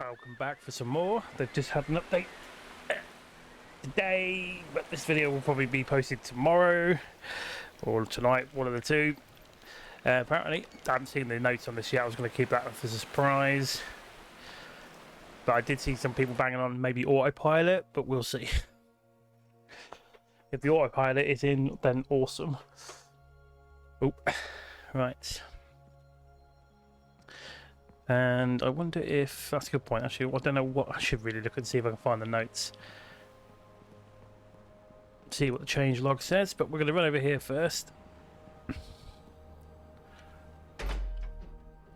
Welcome back for some more. They've just had an update today, but this video will probably be posted tomorrow or tonight, one of the two. Apparently, I haven't seen the notes on this yet. I was going to keep that as a surprise, but I did see some people banging on maybe Autopilot, but we'll see. If the Autopilot is in, then awesome. Oh, right. And I wonder if that's a good point. Actually, I don't know what I should really look and see if I can find the notes. See what the change log says, but we're going to run over here first.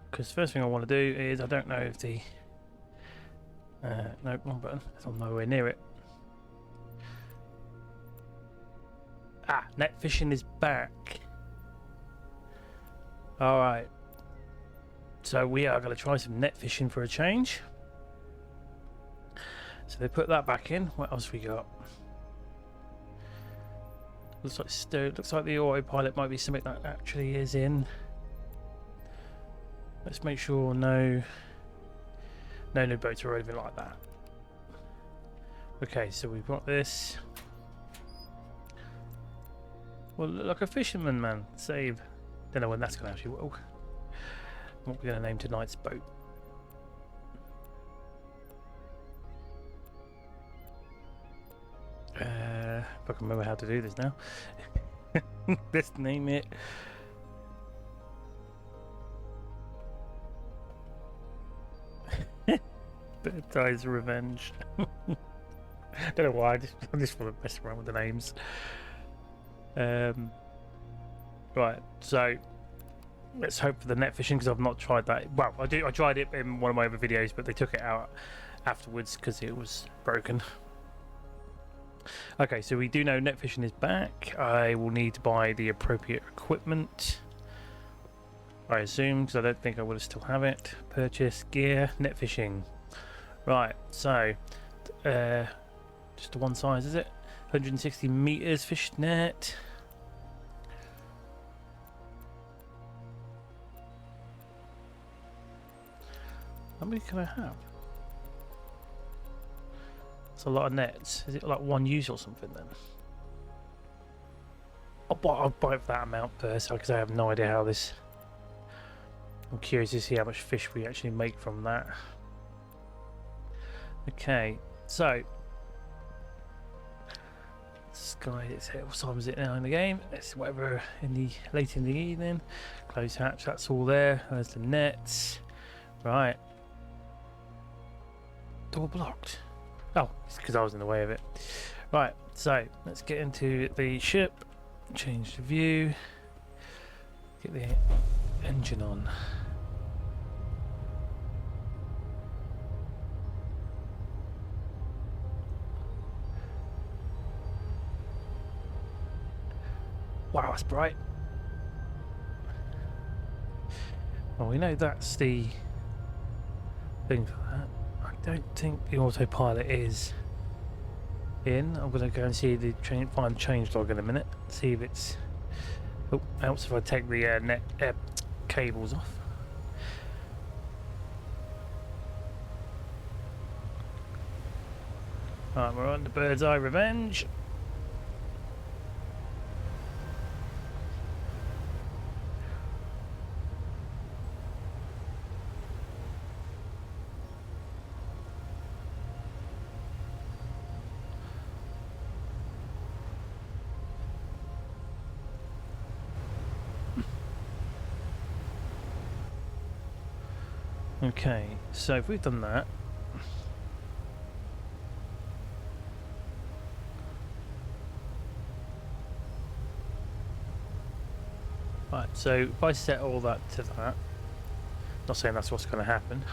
Because the first thing I want to do is, I don't know if the... no, wrong button. I'm nowhere near it. Ah, net fishing is back. Alright. So we are going to try some net fishing for a change. So they put that back in. What else we got? Looks like the Autopilot might be something that actually is in. Let's make sure no new boats or anything like that. Okay, so we've got this. Well, look like a fisherman, man. Save. Don't know when that's going to actually work. What we're going to name tonight's boat. If I can remember how to do this now. Let's name it. Birdie's Revenge. Don't know why. I just want to mess around with the names. Right. So. Let's hope for the net fishing, because I've not tried that. Well, I tried it in one of my other videos, but they took it out afterwards because it was broken. Okay, so we do know net fishing is back. I will need to buy the appropriate equipment, I assume, because I don't think I would still have it. Purchase gear, net fishing. Right, so just the one size, is it? 160 meters fish net. How many can I have? It's a lot of nets. Is it like one use or something then? I'll buy that amount first, because I have no idea how this... I'm curious to see how much fish we actually make from that. Okay, so... Sky, what time is it now in the game? It's whatever late in the evening. Close hatch, that's all there. There's the nets. Right. Door blocked. Oh, it's because I was in the way of it. Right, so let's get into the ship, change the view, get the engine on. Wow, that's bright. Well, we know that's the thing for that. I don't think the Autopilot is in. I'm going to go and see the find change log in a minute. See if it's... Oh, helps if I take the net cables off. Right, we're on the Bird's Eye Revenge. Okay, so if we've done that, right, so if I set all that to that, not saying that's what's going to happen,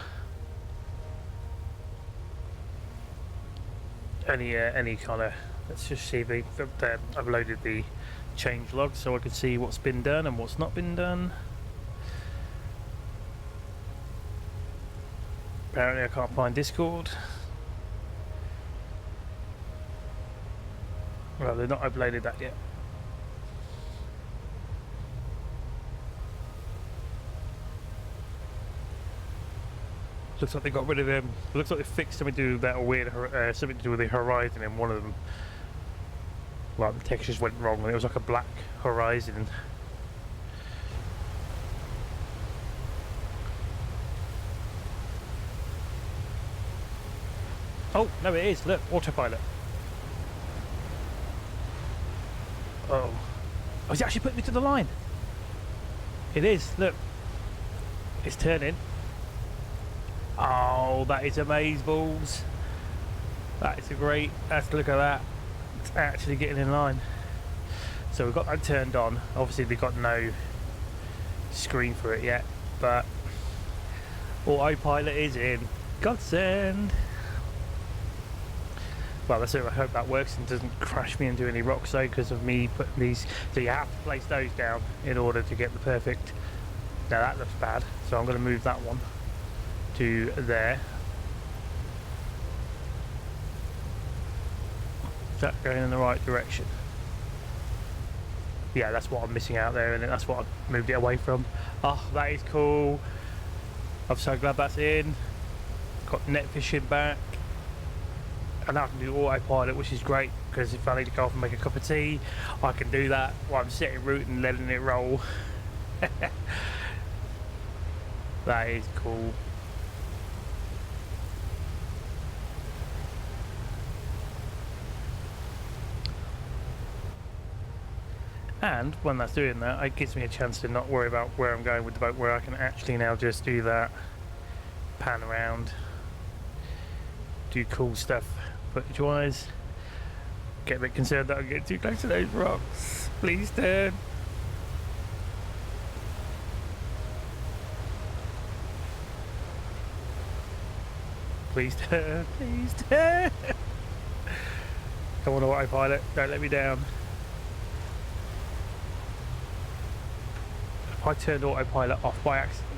any kind of, let's just see if I've loaded the change log so I can see what's been done and what's not been done. Apparently I can't find Discord. Well, they've not uploaded that yet. Looks like they got rid of them. Looks like they fixed something to do with that weird, something to do with the horizon in one of them. Like the textures went wrong and it was like a black horizon. Oh, no it is, look, autopilot. Oh. Oh, is it actually putting me to the line? It is, look. It's turning. Oh, that is amazeballs. That is a great, let's look at that. It's actually getting in line. So we've got that turned on. Obviously they've got no screen for it yet, but autopilot is in. Godsend. Well, that's it. I hope that works and doesn't crash me into any rocks though, because of me putting these. So you have to place those down in order to get the perfect. Now that looks bad, so I'm going to move that one to there. Is that going in the right direction? Yeah, that's what I'm missing out there, and that's what I moved it away from. Oh, that is cool. I'm so glad that's in. Got net fishing back. And I can do autopilot, which is great, because if I need to go off and make a cup of tea, I can do that while I'm setting route and letting it roll. That is cool. And when that's doing that, it gives me a chance to not worry about where I'm going with the boat, where I can actually now just do that, pan around, do cool stuff footage wise. Get a bit concerned that I get too close to those rocks. Please turn. Please turn, please turn. Come on, autopilot, don't let me down. If I turned autopilot off by accident,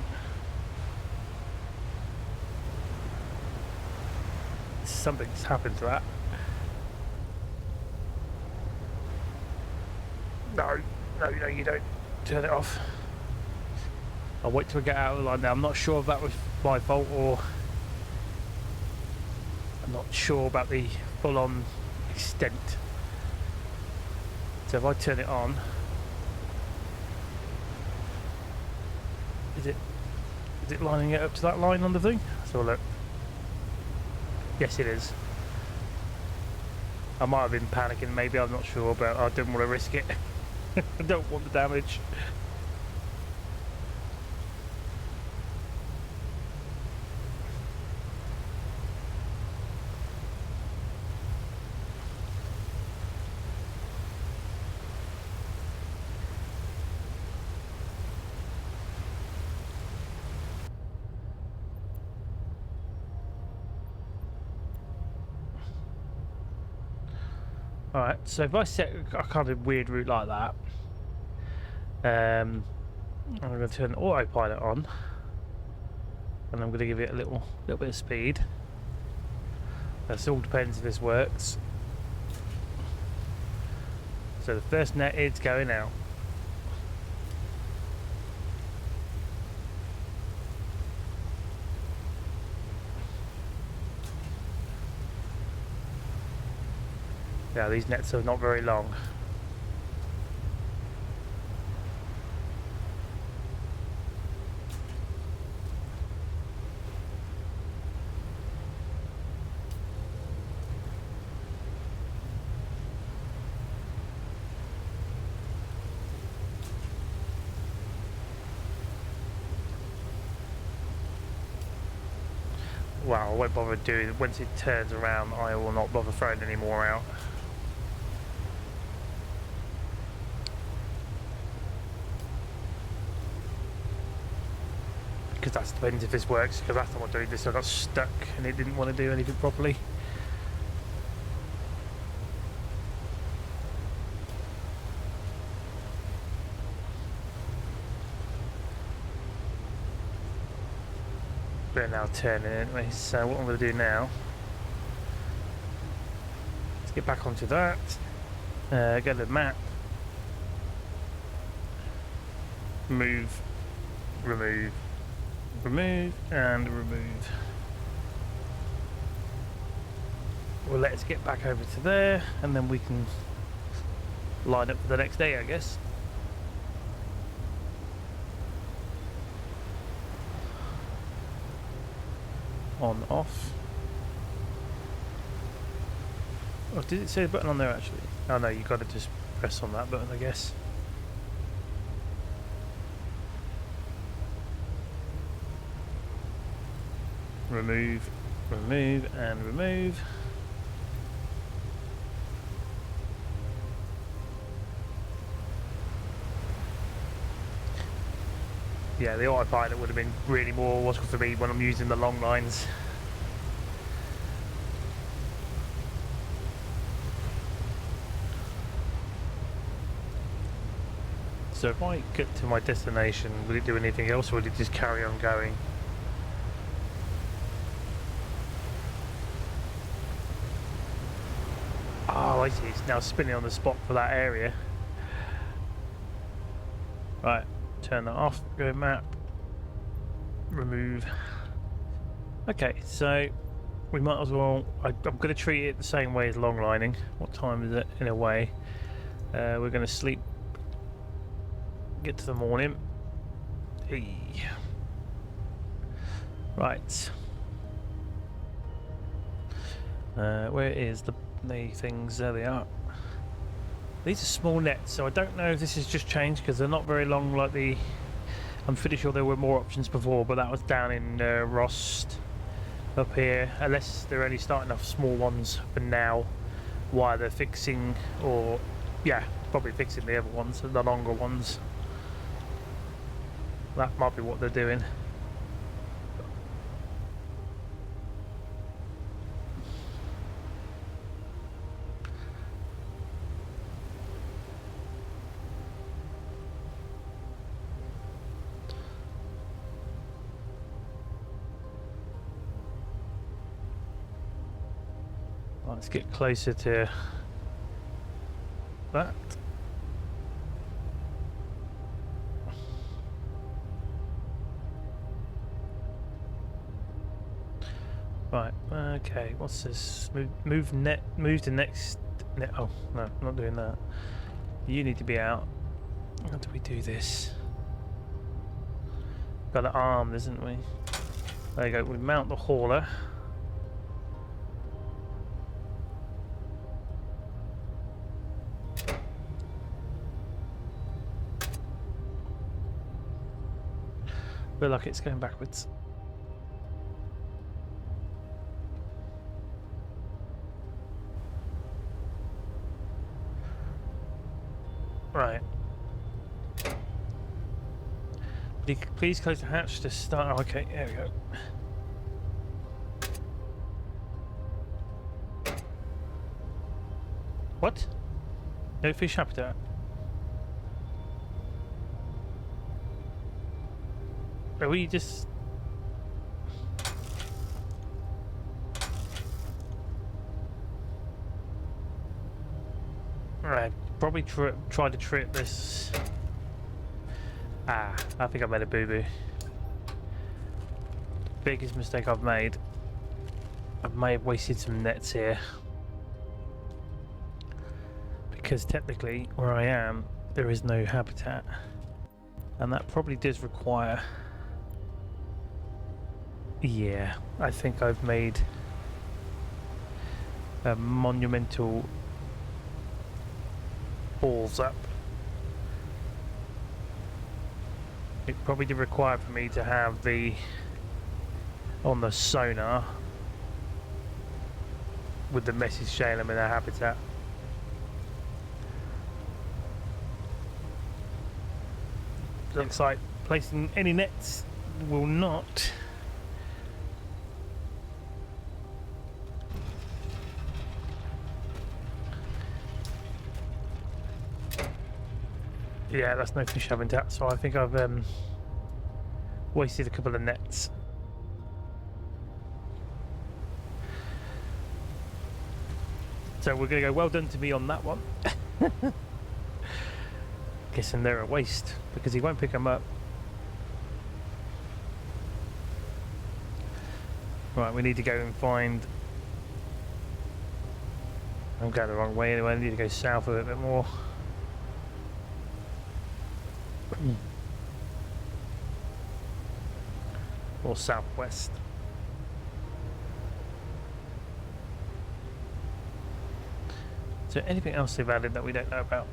something's happened to that. No, you don't turn it off. I'll wait till I get out of the line now. I'm not sure if that was my fault or I'm not sure about the full-on extent. So if I turn it on, is it lining it up to that line on the thing? Let's have a look. Yes, it is. I might have been panicking, maybe, I'm not sure, but I didn't want to risk it. I don't want the damage. Alright, so if I set a kind of weird route like that, I'm going to turn autopilot on, and I'm going to give it a little bit of speed. That all depends if this works. So the first net is going out. Yeah, these nets are not very long. Well, I won't bother doing it. Once it turns around, I will not bother throwing any more out. Because that depends if this works, because last time I did this I got stuck and it didn't want to do anything properly. They're now turning anyway, so what I'm going to do now, let's get back onto that, go to the map, move, remove, remove and remove. will let us get back over to there, and then we can line up for the next day, I guess. On, off. Oh, did it say a button on there actually? Oh no, you've got to just press on that button, I guess. Remove, remove, and remove. Yeah, the autopilot would have been really more logical for me when I'm using the long lines. So if I get to my destination, will it do anything else, or will it just carry on going? Oh, I see, it's now spinning on the spot for that area. Right, turn that off, go map, remove. Okay, so we might as well, I'm going to treat it the same way as long lining. What time is it in a way? We're going to sleep, get to the morning. Hey. Right. Where is the things? There they are. These are small nets, so I don't know if this has just changed because they're not very long like the... I'm pretty sure there were more options before, but that was down in Rost up here, unless they're only starting off small ones for now while they're fixing, or yeah, probably fixing the other ones, the longer ones. That might be what they're doing. Let's get closer to that. Right, okay, what's this? Move to next net. Oh, no, I'm not doing that. You need to be out. How do we do this? Got it armed, isn't we? There you go, we mount the hauler. Feel like it's going backwards. Right. Please close the hatch to start. Oh, okay, there we go. What? No fish habitat. Are we just... Right, probably try to trip this. Ah, I think I made a boo-boo. Biggest mistake I've made. I may have wasted some nets here. Because technically, where I am, there is no habitat. And that probably does require... Yeah, I think I've made a monumental balls up. It probably did require for me to have the on the sonar with the message showing them in their habitat. Looks like placing any nets will not. Yeah, that's no fish habitat, so I think I've wasted a couple of nets. So we're going to go well done to me on that one. Guessing they're a waste because he won't pick them up. Right, we need to go and find I'm going the wrong way anyway. I need to go south a bit more. Or southwest. Is there anything else they've added that we don't know about?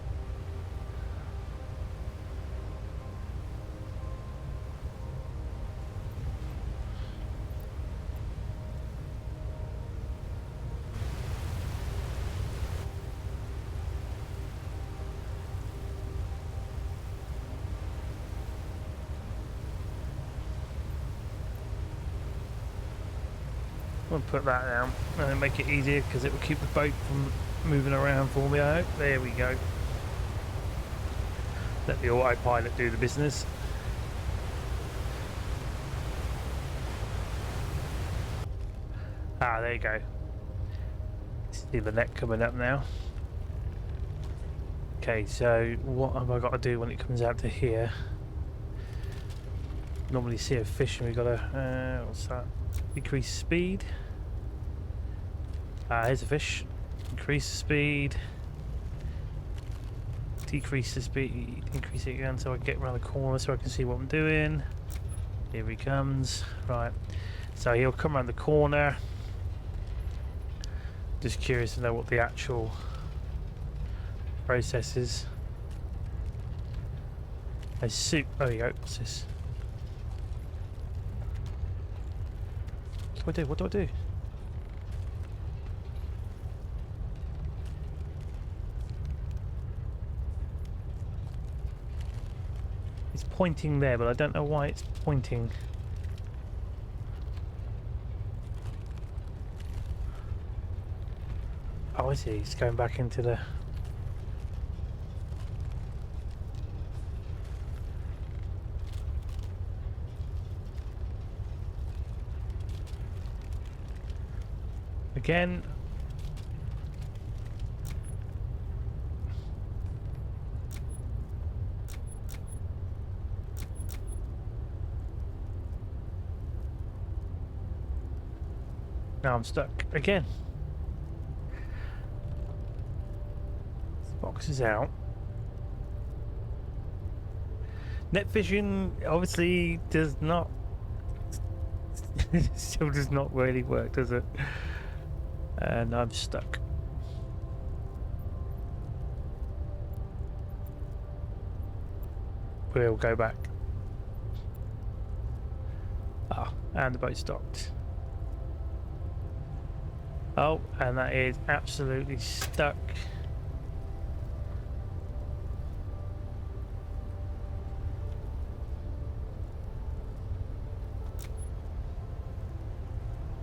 We'll put that down and then make it easier because it will keep the boat from moving around for me. I hope. There we go. Let the autopilot do the business. Ah, there you go. See the net coming up now. Okay, so what have I got to do when it comes out to here? Normally see a fish and we got to what's that? Decrease speed. Here's a fish. Increase the speed. Decrease the speed. Increase it again so I can get around the corner so I can see what I'm doing. Here he comes. Right. So he'll come around the corner. Just curious to know what the actual process is. A soup. Oh, there you go. What's this? What do I do? What do I do? It's pointing there, but I don't know why it's pointing. Oh, I see. It's going back into the... Again. Now I'm stuck again. This box is out. Net fishing obviously does not still does not really work, does it? And I'm stuck. We'll go back. Ah, and the boat stopped. Oh, and that is absolutely stuck.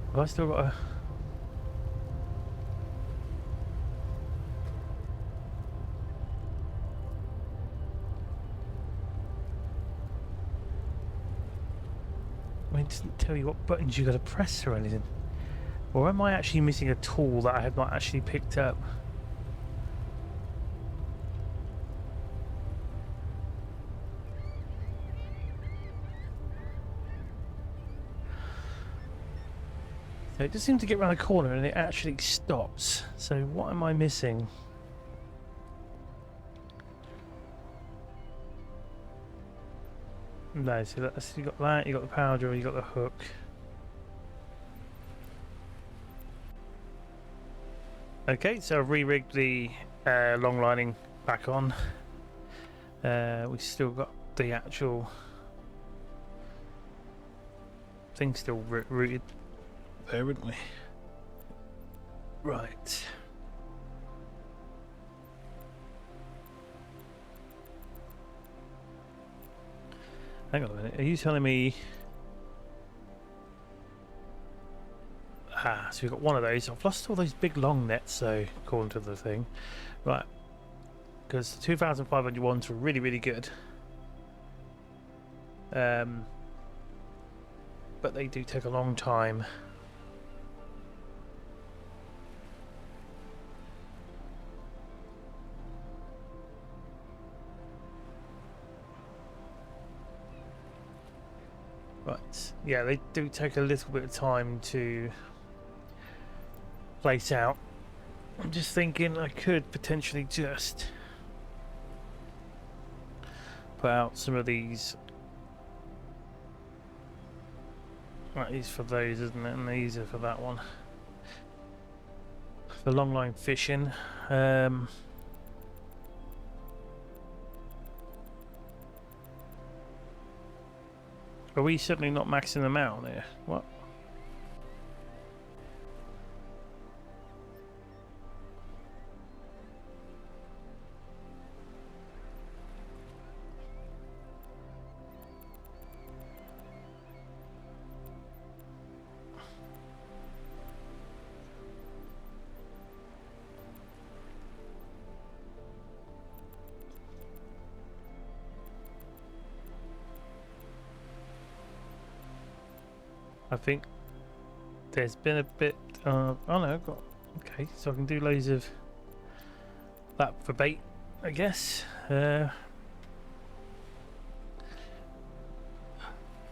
Have I still got a... It doesn't tell you what buttons you got to press or anything. Or am I actually missing a tool that I have not actually picked up? So it just seems to get around the corner and it actually stops. So what am I missing? No, so that's, you got that, you got the power drill, you got the hook. Okay, so I've re-rigged the long lining back on. We've still got the actual thing still rooted there, haven't we? Right. Hang on a minute, are you telling me... Ah, so we've got one of those. I've lost all those big long nets, so according to the thing. Right. Because the 2,500 ones were really, really good. But they do take a long time. Right, yeah, they do take a little bit of time to place out. I'm just thinking I could potentially just put out some of these. That is for those, isn't it? And these are for that one. For long line fishing. Are we certainly not maxing them out there? What? I think there's been a bit of... oh no, I've got... okay, so I can do loads of that for bait, I guess.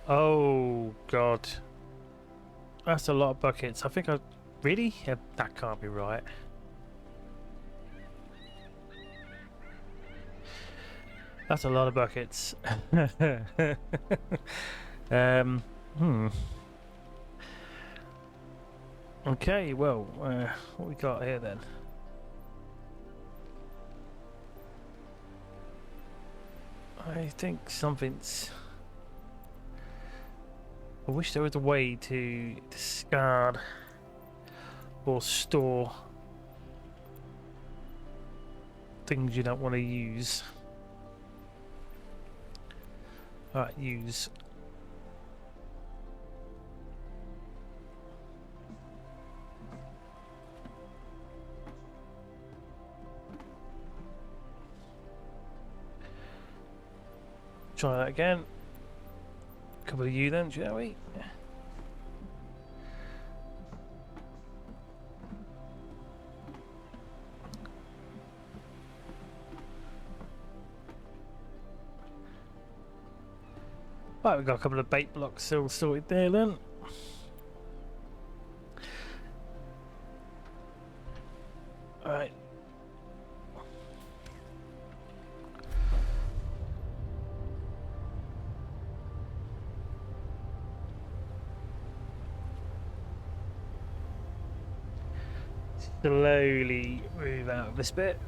Oh god, that's a lot of buckets. I think I... really? Yeah, that can't be right. That's a lot of buckets. Okay, well, what we got here then? I think something's... I wish there was a way to discard or store things you don't want to use. Alright, use. Try that again. A couple of you then, shall we? Right, we've got a couple of bait blocks still sorted there then. Alright. Slowly move out of this bit.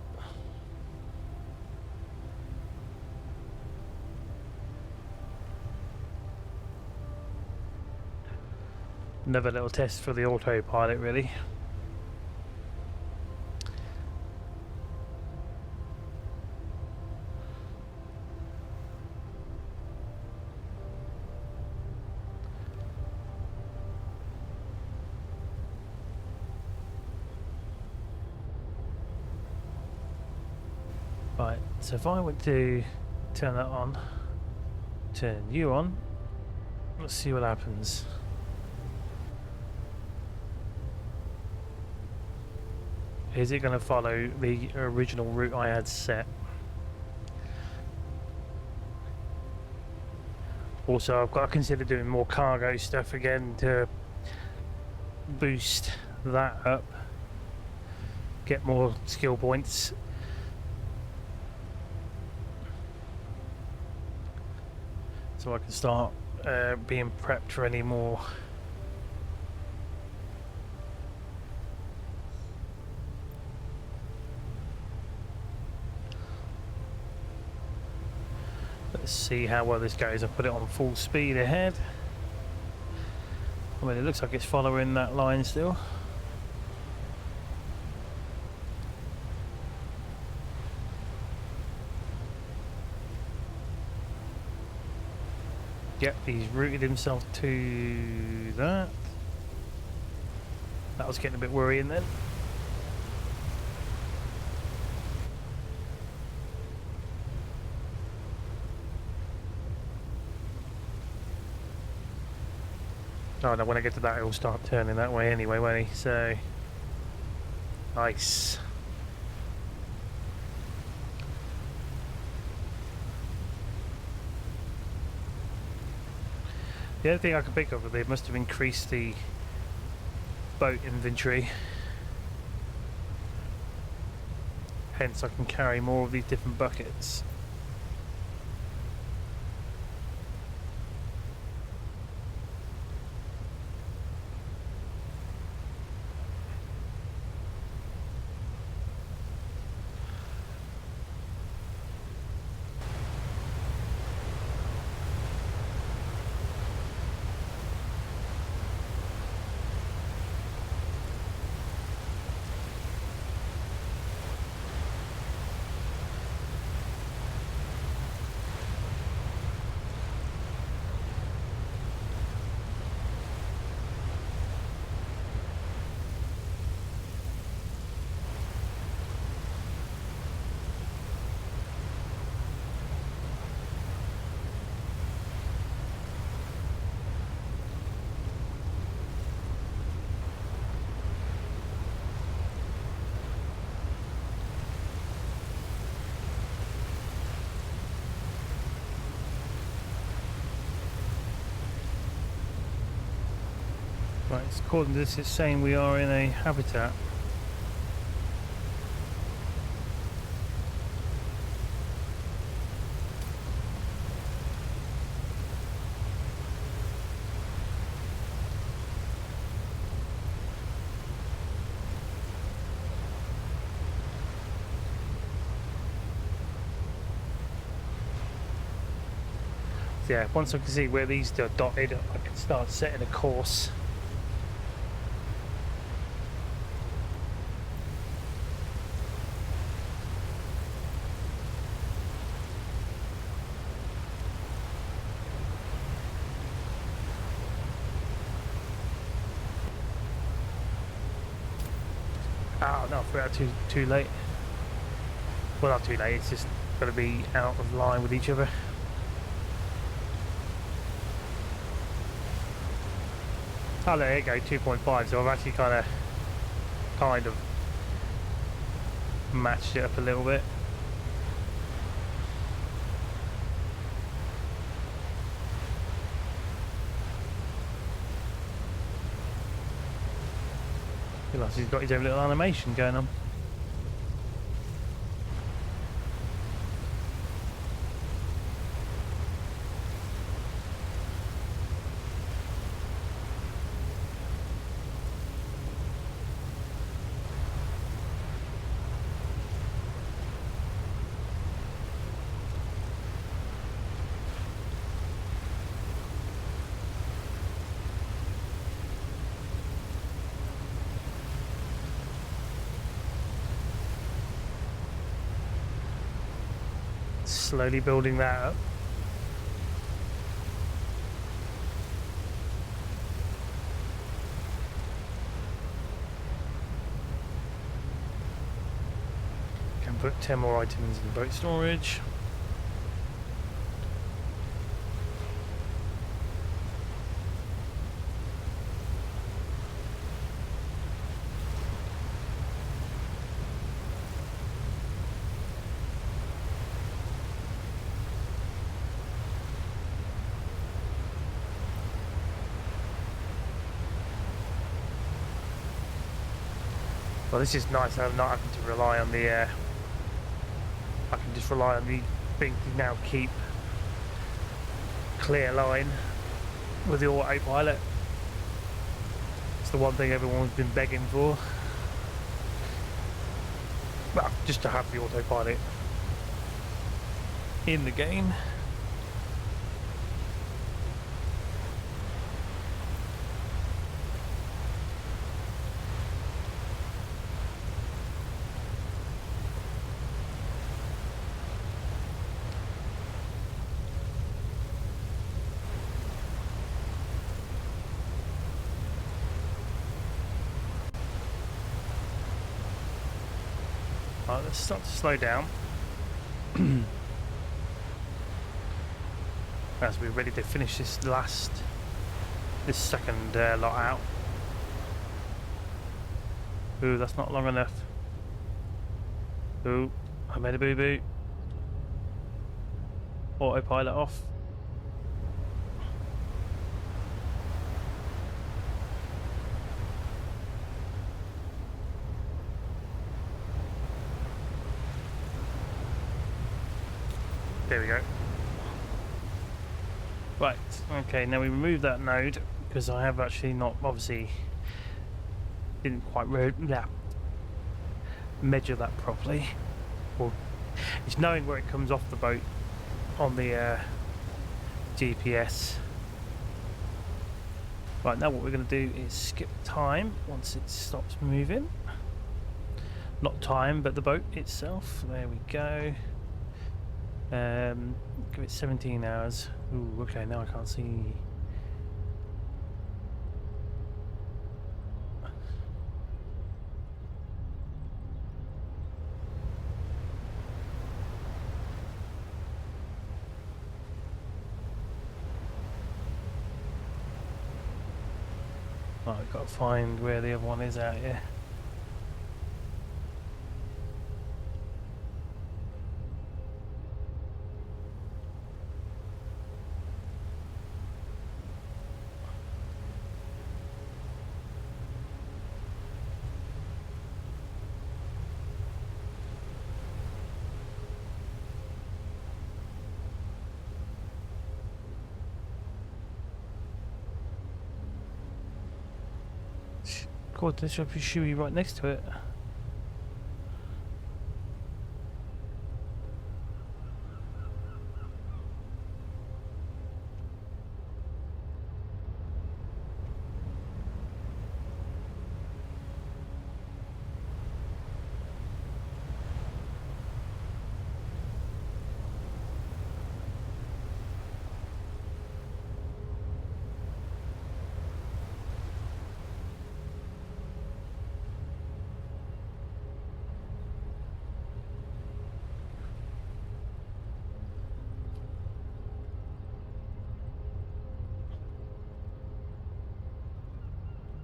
Another little test for the autopilot, really. Right, so if I were to turn that on, turn you on, let's see what happens. Is it going to follow the original route I had set? Also, I've got to consider doing more cargo stuff again to boost that up, get more skill points. So I can start being prepped for any more. Let's see how well this goes. I put it on full speed ahead. I mean, it looks like it's following that line still. Yep, he's routed himself to that. That was getting a bit worrying then. Oh no, when I get to that he'll start turning that way anyway, won't he? So... nice. The other thing I can pick up, they must have increased the boat inventory. hence I can carry more of these different buckets. Right, according to this, it's saying we are in a habitat. So yeah, once I can see where these are dotted, I can start setting a course. Oh no, I forgot too late. Well, not too late, it's just got to be out of line with each other. Oh, there you go, 2.5, so I've actually kind of matched it up a little bit. Realize he's got his own little animation going on. Slowly building that up. Can put 10 more items in boat storage. Well, this is nice. I'm not having to rely on the. I can just rely on the thing to now keep clear line with the autopilot. It's the one thing everyone's been begging for. Well, just to have the autopilot in the game. Right, let's start to slow down as we're ready to finish this second lot out. Ooh, that's not long enough. Ooh, I made a boo-boo. Autopilot off. There we go. Right, okay, now we remove that node because I have actually not, obviously, didn't quite measure that properly. Well, it's knowing where it comes off the boat on the GPS. Right, now what we're going to do is skip time once it stops moving. Not time, but the boat itself. There we go. Give it 17 hours. Ooh, okay, now I can't see. Right, I've got to find where the other one is out here. God, this should be right next to it.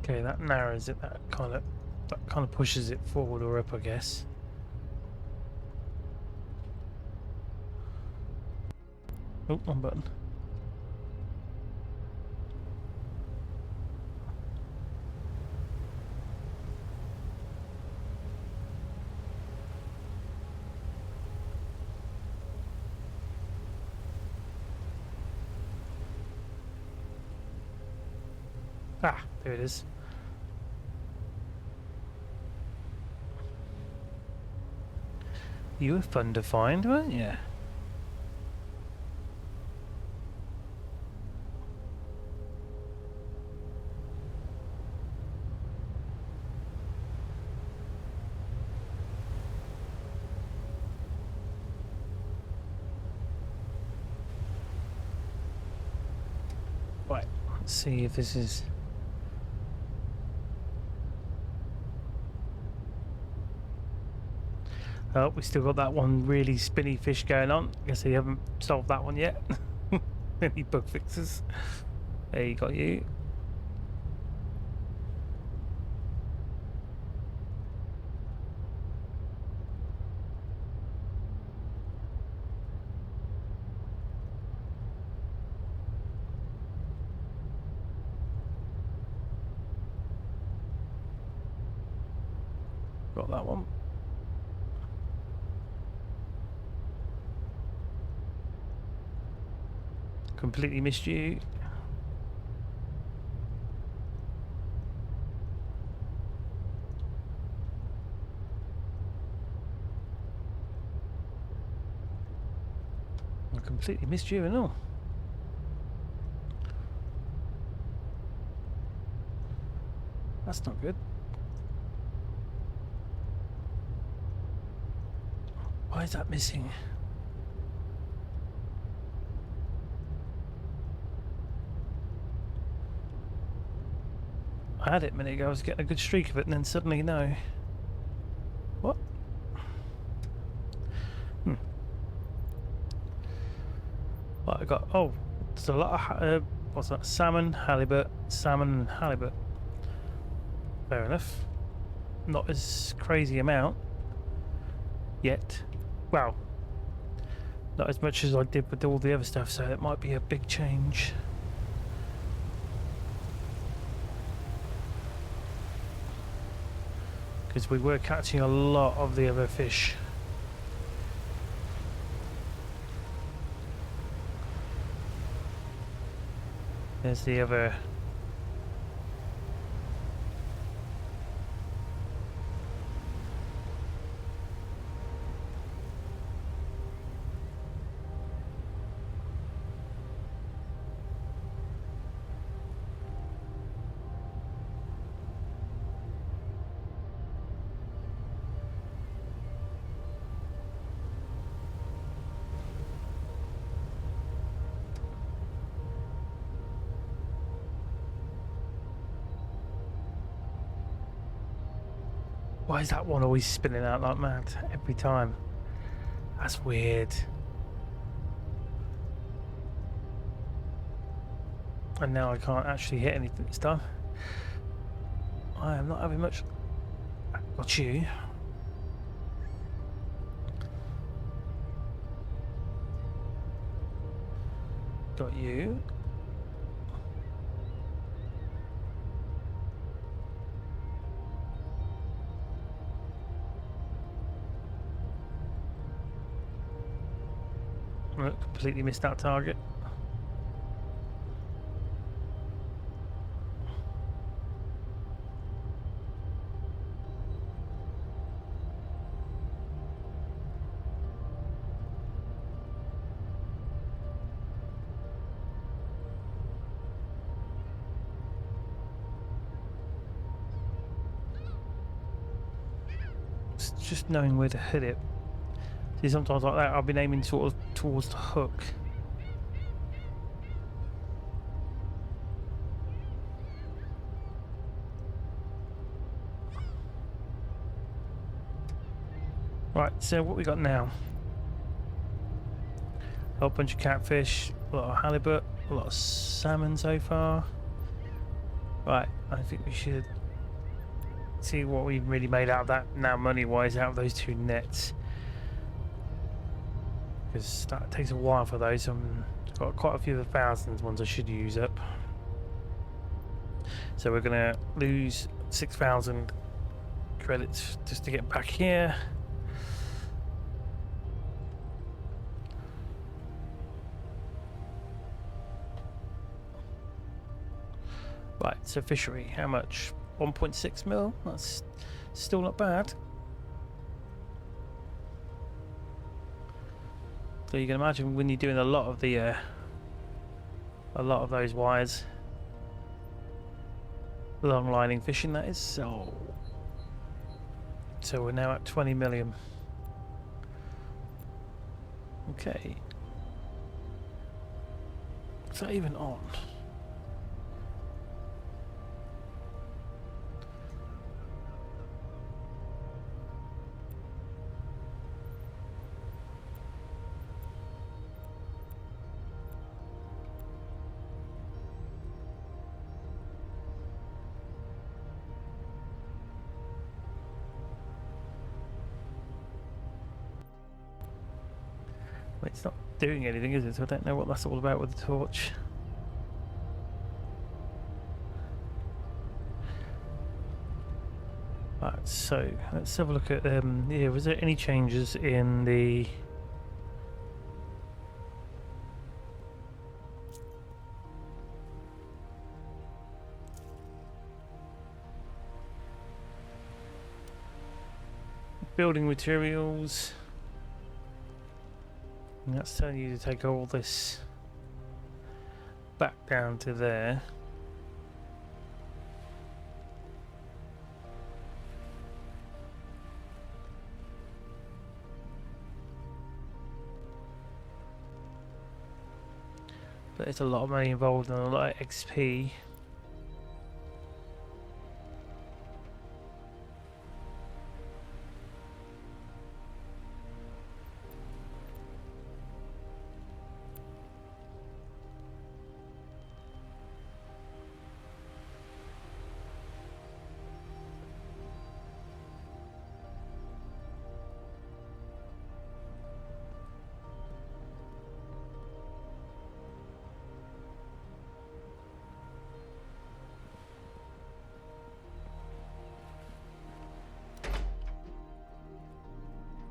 Okay, that narrows it. That kind of pushes it forward or up, I guess. Oh, one button. Ah, there it is. You were fun to find, weren't you? Right, let's see if this is... Oh, we still got that one really spinny fish going on. Guess they haven't solved that one yet. Any bug fixes? There you got you. Got that one. Completely missed you. I completely missed you and all. That's not good. Why is that missing? I had it a minute ago, I was getting a good streak of it, and then suddenly no. What? What I got? Oh, there's a lot of, what's that? Salmon, halibut, and halibut. Fair enough. Not as crazy amount yet. Well, not as much as I did with all the other stuff, so it might be a big change. Because we were catching a lot of the other fish. There's the other. Why is that one always spinning out like mad every time? That's weird. And now I can't actually hit anything this time. I am not having much. Got you. Got you. Look, completely missed that target. It's just knowing where to hit it. See, sometimes like that, I've been aiming sort of towards the hook. Right, so what we got now? A whole bunch of catfish, a lot of halibut, a lot of salmon so far. Right, I think we should see what we've really made out of that now, money-wise, out of those two nets. Because that takes a while for those. I've got quite a few of the thousands ones I should use up. So we're going to lose 6,000 credits just to get back here. Right, so fishery, how much? 1.6 mil? That's still not bad. So you can imagine when you're doing a lot of those wires, long lining fishing, that is. So we're now at 20 million. Okay. Is that even on? It's not doing anything, is it? So I don't know what that's all about with the torch. Right, so let's have a look at yeah, was there any changes in the building materials? And that's telling you to take all this back down to there. But it's a lot of money involved and a lot of XP.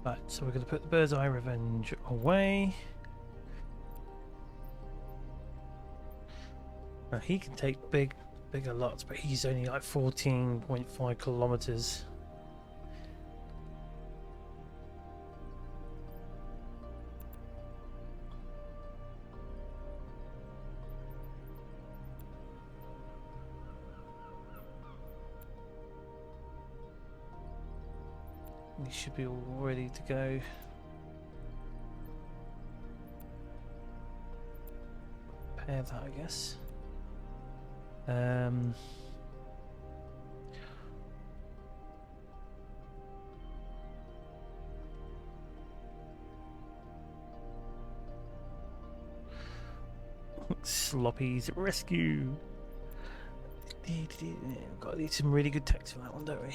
Right, so we're going to put the Bird's Eye Revenge away. Now he can take bigger lots, but he's only like 14.5 kilometers. He should be all ready to go. Pair that, I guess. Sloppy's rescue. Got to need some really good text for that one, don't we?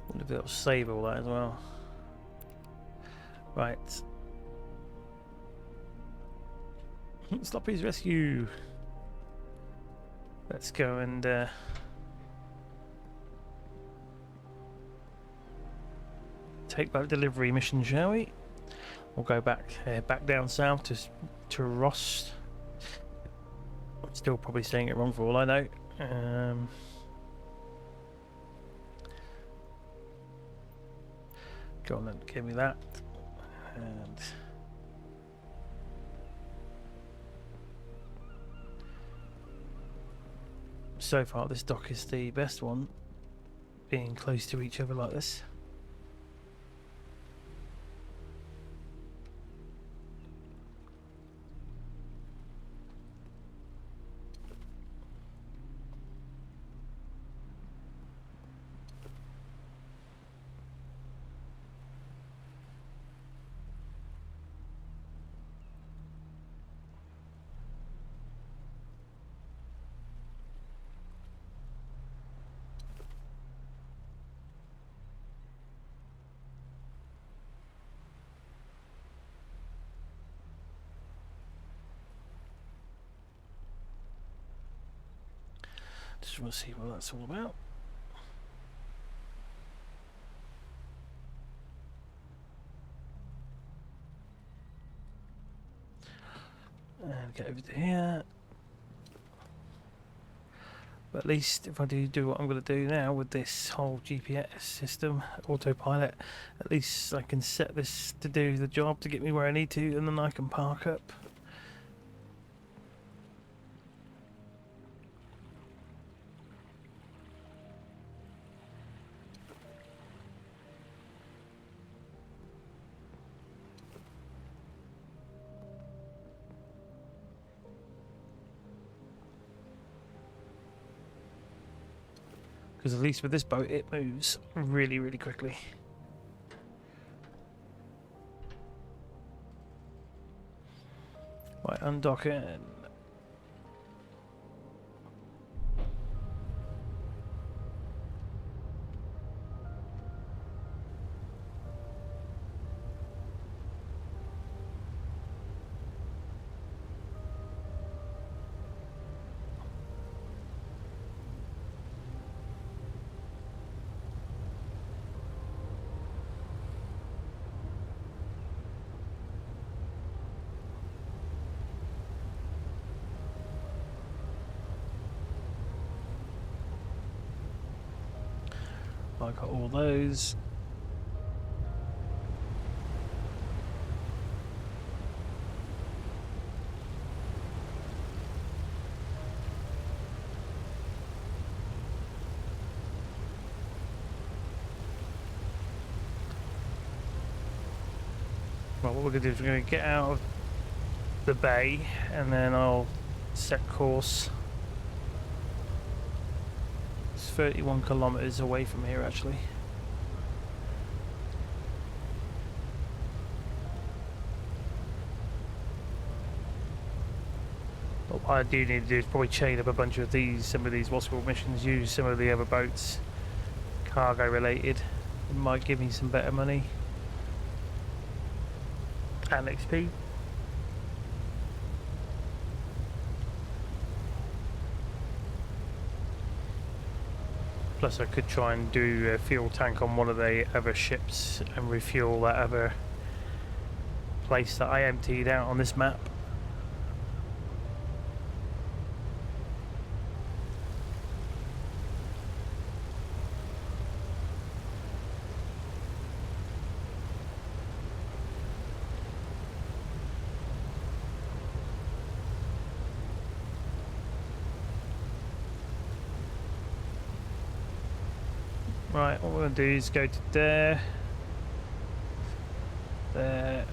Wonder if it'll save all that as well. Right. Sloppy's rescue. Let's go and take that delivery mission, shall we? We'll go back down south to Ross. I'm still probably saying it wrong for all I know. Go on then, give me that. And so far this dock is the best one, being close to each other like this. Just want to see what that's all about. And get over to here. But at least if I do what I'm going to do now with this whole GPS system, Autopilot, at least I can set this to do the job to get me where I need to, and then I can park up. Because at least with this boat it moves really, really quickly. Right, undock it. I got all those. Well, what we're going to do is we're going to get out of the bay and then I'll set course. 31 kilometers away from here actually. But what I do need to do is probably chain up a bunch of some of these what's called missions, use some of the other boats, cargo related. It might give me some better money and XP. Plus I could try and do a fuel tank on one of the other ships and refuel that other place that I emptied out on this map. Right, what we're going to do is go to there, there.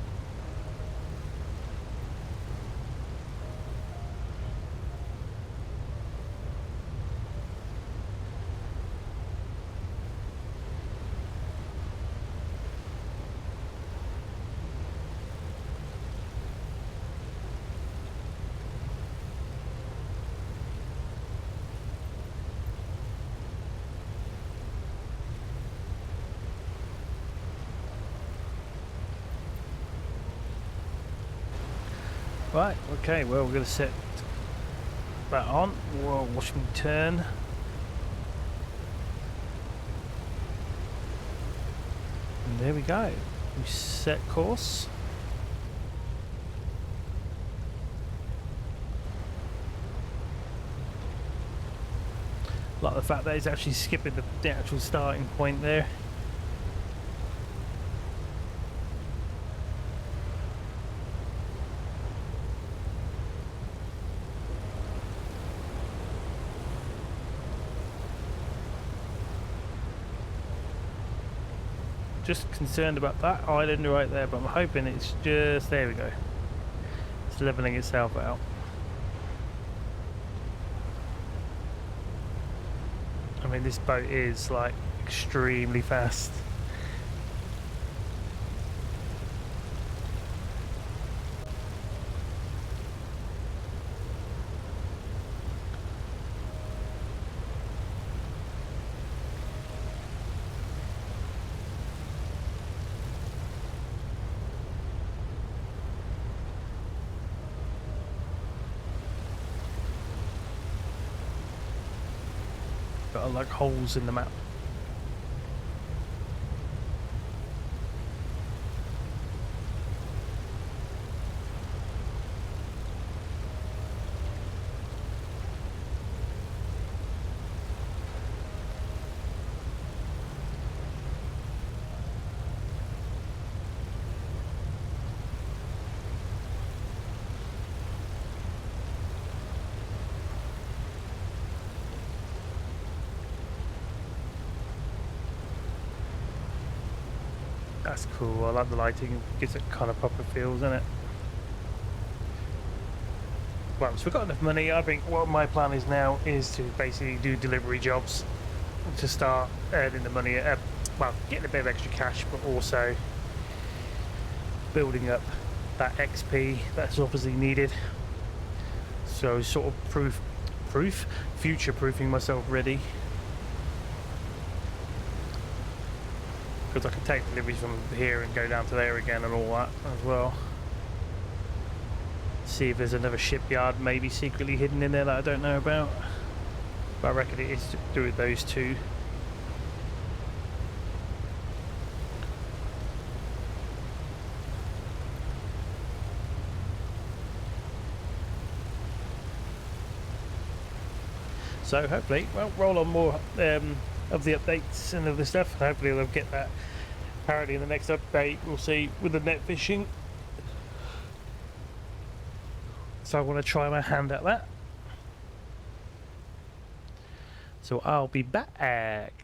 Right, okay, well we're going to set that on. We'll watch me turn. And there we go. We set course. Like the fact that it's actually skipping the actual starting point there. Just concerned about that island right there, but I'm hoping it's just, there we go, it's leveling itself out. I mean, this boat is like extremely fast. Got like holes in the map. That's cool. I like the lighting. Gives it kind of proper feels, doesn't it? Well, so we've got enough money. I think what my plan is now is to basically do delivery jobs to start earning the money. Well, getting a bit of extra cash, but also building up that XP that's obviously needed. So sort of future-proofing myself ready. Because I can take deliveries from here and go down to there again and all that as well. See if there's another shipyard maybe secretly hidden in there that I don't know about. But I reckon it is to do with those two. So hopefully, well, roll on more of the updates and other stuff. Hopefully they'll get that apparently in the next update. We'll see with the net fishing. So I want to try my hand at that. So I'll be back.